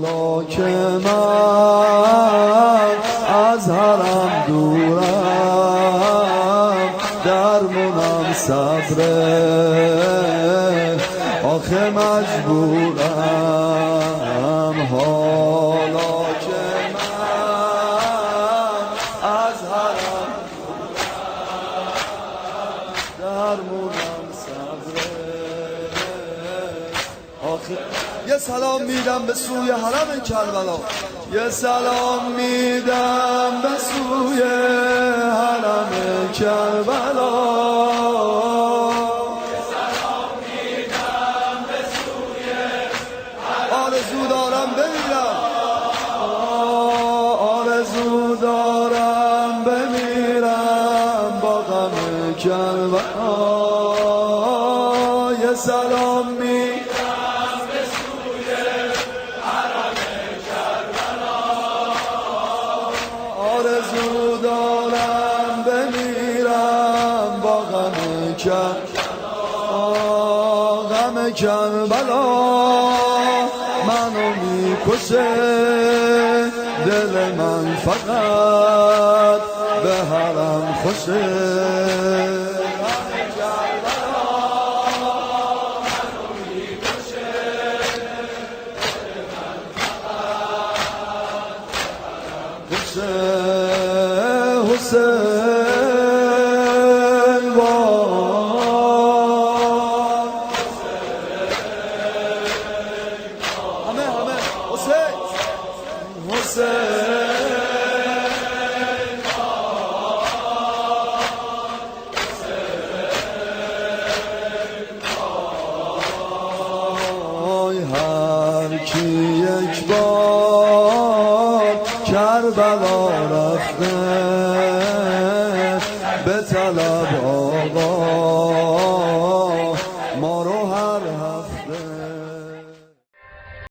حالا که من از حرم دورم درمونم صبره آخه مجبورم حالا که من از حرم درمونم صبره آخه یه سلام میدم به سوی حرم کربلا یه سلام میدم به سوی حرم کربلا آرزو دارم بمیرم آرزو دارم بمیرم با غم کربلا یه سلام میدم به سوی حرم کربلا آرزو دارم بمیرم با غم کربلا منو میکشه دل من فقط به حرم خوشه منو میکشه دل من فقط به حرم خوشه هر کی یک بار کربلا رفته به طلب